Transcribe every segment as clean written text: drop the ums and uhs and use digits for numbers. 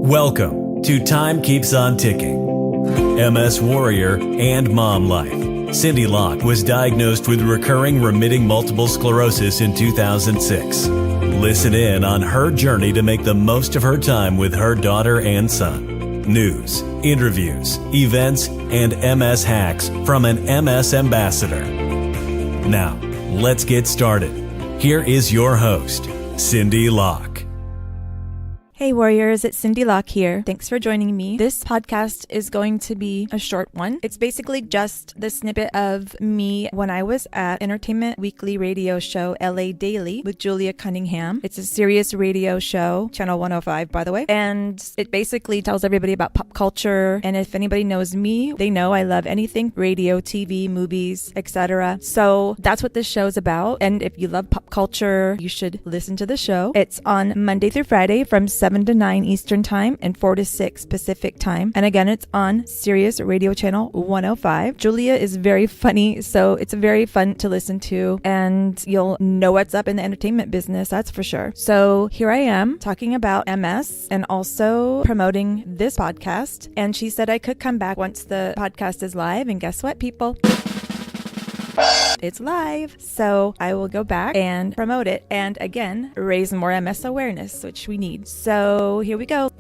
Welcome to Time Keeps on Ticking. MS Warrior and Mom Life. Cindy Locke was diagnosed with recurring remitting multiple sclerosis in 2006. Listen in on her journey to make the most of her time with her daughter and son. News, interviews, events, and MS hacks from an MS ambassador. Now, let's get started. Here is your host, Cindy Locke. Hey Warriors, it's Cindy Locke here. Thanks for joining me. This podcast is going to be a short one. It's basically just the snippet of me when I was at Entertainment Weekly radio show LA Daily with Julia Cunningham. It's a serious radio show, channel 105 by the way, and it basically tells everybody about pop culture, and if anybody knows me, they know I love anything radio, TV, movies, etc. So that's what this show is about, and if you love pop culture, you should listen to the show. It's on Monday through Friday from 7 to 9 Eastern Time and 4 to 6 Pacific Time. And again, it's on Sirius Radio Channel 105. Julia is very funny, so it's very fun to listen to, and you'll know what's up in the entertainment business, that's for sure. So here I am talking about MS and also promoting this podcast. And she said I could come back once the podcast is live, and guess what, people? It's live, so I will go back and promote it and again raise more MS awareness, which we need. So here we go.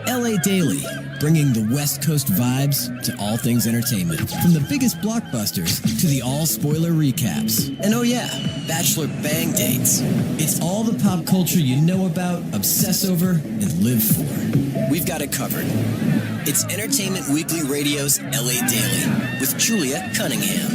LA Daily, bringing the West Coast vibes to all things entertainment, from the biggest blockbusters to the all spoiler recaps. And oh yeah, Bachelor bang dates. It's all the pop culture you know about, obsess over, and live for. We've got it covered. It's Entertainment Weekly Radio's LA Daily with Julia Cunningham.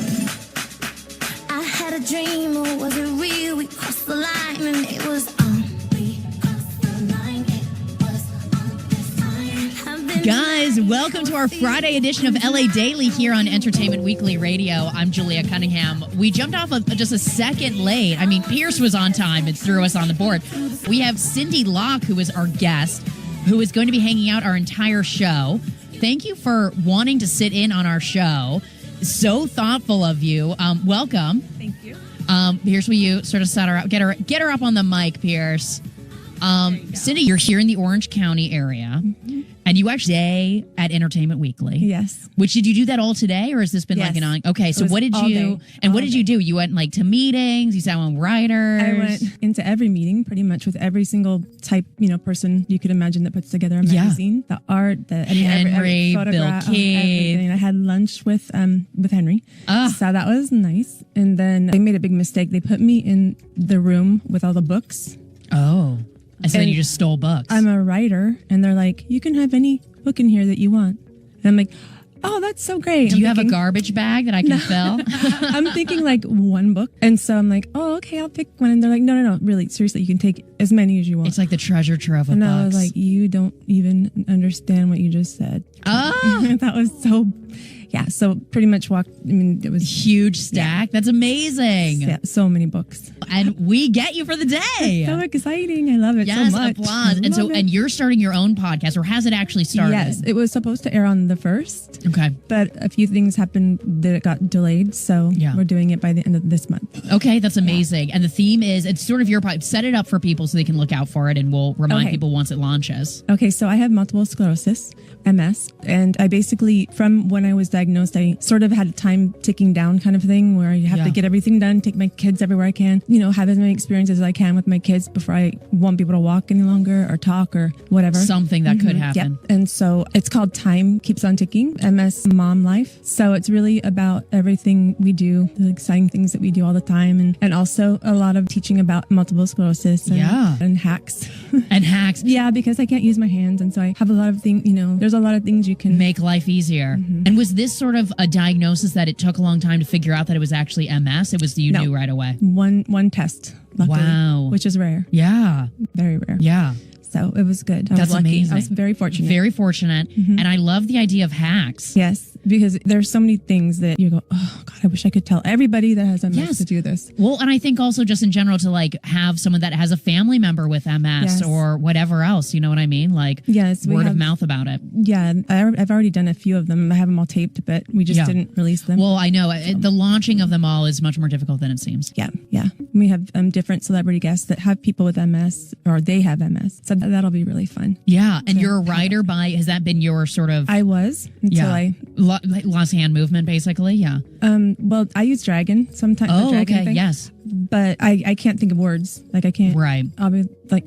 I had a dream, or was it real? We crossed the line and it was on. We crossed the line, it was on this time. Guys, welcome to our Friday edition of LA Daily here on Entertainment Weekly Radio. I'm Julia Cunningham. We jumped off just a second late. I mean, Pierce was on time and threw us on the board. We have Cindy Locke, who is our guest, who is going to be hanging out our entire show. Thank you for wanting to sit in on our show. So thoughtful of you. Welcome. Thank you. Pierce, will you sort of set her up? Get her up on the mic, Pierce. Cindy, you're here in the Orange County area, and you actually stay at Entertainment Weekly. Yes. Which, did you do that all today, or has this been like an on? Okay, so what did you and what did you do? You went like to meetings. You sat with writers. I went into every meeting, pretty much with every single type, person you could imagine that puts together a magazine. The art, Henry, every photograph, Bill Keith. everything. I had lunch with Henry, so that was nice. And then they made a big mistake. They put me in the room with all the books. Oh. So then you just stole books. I'm a writer, and they're like, you can have any book in here that you want. And I'm like, oh, that's so great. Do you have a garbage bag that I can fill? I'm thinking like one book. And so I'm like, oh, okay, I'll pick one. And they're like, no, really, seriously, you can take as many as you want. It's like the treasure trove of and books. I was like, you don't even understand what you just said. Oh. That was so... Yeah, so pretty much it was... Huge stack. Yeah. That's amazing. Yeah, so many books. And we get you for the day. It's so exciting. I love it so much. Yes, applause. And you're starting your own podcast, or has it actually started? Yes, it was supposed to air on the 1st. Okay. But a few things happened that it got delayed, so we're doing it by the end of this month. Okay, that's amazing. And the theme is, it's sort of your... Set it up for people so they can look out for it, and we'll remind people once it launches. Okay, so I have multiple sclerosis, MS, and I basically, from when I was diagnosed, I sort of had a time ticking down kind of thing where I have to get everything done, take my kids everywhere I can, have as many experiences as I can with my kids before I won't be able to walk any longer or talk or whatever. Something that could happen. Yeah. And so it's called Time Keeps on Ticking, MS Mom Life. So it's really about everything we do, the exciting things that we do all the time, and also a lot of teaching about multiple sclerosis and hacks. And hacks. Yeah, because I can't use my hands, and so I have a lot of things, there's a lot of things you can make life easier. And was this sort of a diagnosis that it took a long time to figure out that it was actually MS? It was knew right away? One test, luckily, wow. Which is rare. Yeah. Very rare. Yeah. So it was good. I That's was lucky. amazing. I was very fortunate. Very fortunate. And I love the idea of hacks. Yes, because there's so many things that you go, oh, God, I wish I could tell everybody that has MS to do this. Well, and I think also just in general to like have someone that has a family member with MS or whatever else, you know what I mean? Like word of mouth about it. Yeah, I've already done a few of them. I have them all taped, but we just didn't release them. Well, I know. The launching of them all is much more difficult than it seems. Yeah. We have different celebrity guests that have people with MS, or they have MS. So that'll be really fun. Yeah. And you're a writer has that been your sort of... I was until I lost hand movement, basically. Yeah. Well, I use Dragon sometimes. Oh, the Dragon okay. thing, Yes. but I can't think of words. Like I can't. Right. I'll be like,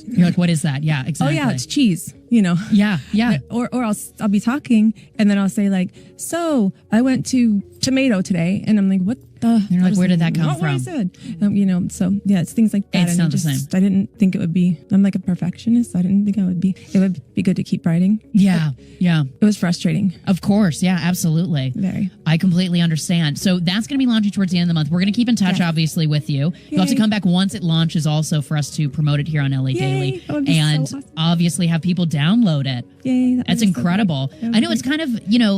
You're like, what is that? Yeah, exactly. oh yeah, it's cheese. You know. Yeah. Yeah. Or I'll be talking and then I'll say like, so I went to tomato today, and I'm like, what the? You're like, where did that come What I from? said, you know. So yeah, it's things like that. It's and not the same. I didn't think it would be. I'm like a perfectionist. So I didn't think I would be. It would be good to keep writing. Yeah. Yeah. It was frustrating. Of course. Yeah, absolutely. Very. I completely understand. So that's going to be launching towards the end of the month. We're going to keep in touch, obviously, with you. You'll have to Yay. come back once it launches also for us to promote it here on LA Yay. Daily. That would be And so awesome. obviously have people download it. Yay. That's incredible. I know it's kind of,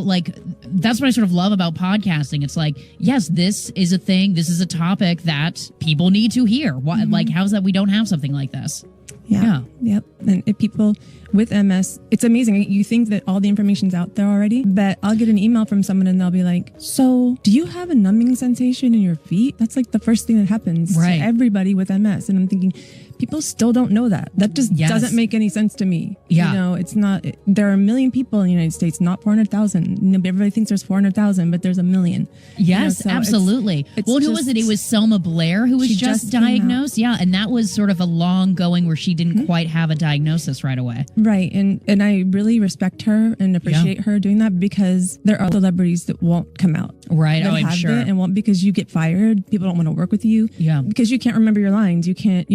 like, that's what I sort of love about podcasting. It's like, yes, this is a thing. This is a topic that people need to hear. Why, like, how's that we don't have something like this? Yeah. Yep. And if people with MS, it's amazing. You think that all the information's out there already, but I'll get an email from someone and they'll be like, so do you have a numbing sensation in your feet? That's like the first thing that happens Right. to everybody with MS. And I'm thinking, people still don't know that. That just doesn't make any sense to me. Yeah. You know, it's not, there are 1 million people in the United States, not 400,000. You know, everybody thinks there's 400,000, but there's 1 million. Yes, so absolutely. it's Well, who just- was it? It was Selma Blair who was She just just came out. diagnosed. Yeah, and that was sort of a long going where she didn't quite have a diagnosis right away. Right. And I really respect her and appreciate her doing that, because there are celebrities that won't come out. Right. That Oh, I'm have sure. it and won't, because you get fired. People don't want to work with you. Yeah. Because you can't remember your lines. You can't,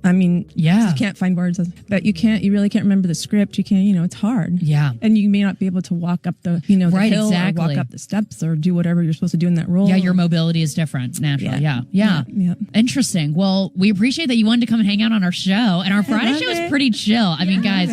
I mean, Yeah. you can't find words, but you really can't remember the script. You can't, it's hard. Yeah. And you may not be able to walk up the, the Right, hill exactly. or walk up the steps or do whatever you're supposed to do in that role. Yeah, your mobility is different naturally. Yeah. Yeah. Interesting. Well, we appreciate that you wanted to come and hang out on our show. And our Friday love show is it. pretty chill. I mean, guys,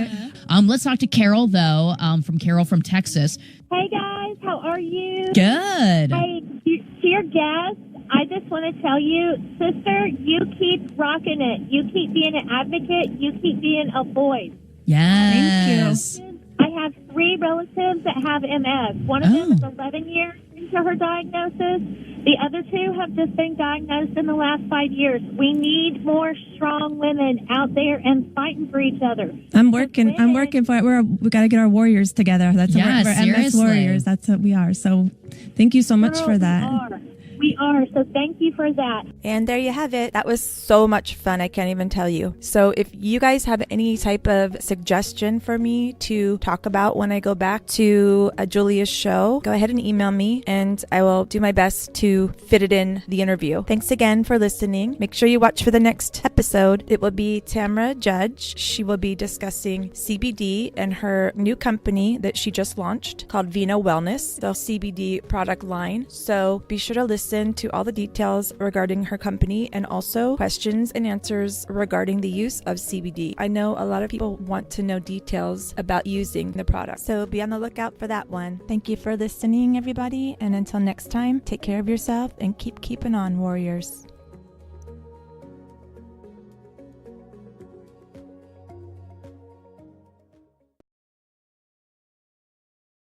let's talk to Carol, though, from Carol from Texas. Hey guys, how are you? Good. Hey, to your guest, I just want to tell you, sister, you keep rocking it. You keep being an advocate. You keep being a voice. Yes. I have 3 relatives that have MS. One of them is 11 years into her diagnosis. The other 2 have just been diagnosed in the last 5 years. We need more strong women out there and fighting for each other. I'm working for it. We got to get our warriors together. That's Yeah, we're MS seriously. warriors. That's what we are. So thank you so much Girl, for that. We are. So thank you for that. And there you have it. That was so much fun. I can't even tell you. So if you guys have any type of suggestion for me to talk about when I go back to Julia's show, go ahead and email me and I will do my best to fit it in the interview. Thanks again for listening. Make sure you watch for the next episode. It will be Tamara Judge. She will be discussing CBD and her new company that she just launched called Vino Wellness, the CBD product line. So be sure to listen to all the details regarding her company and also questions and answers regarding the use of CBD. I know a lot of people want to know details about using the product, so be on the lookout for that one. Thank you for listening, everybody, and until next time, take care of yourself and keep keeping on, warriors.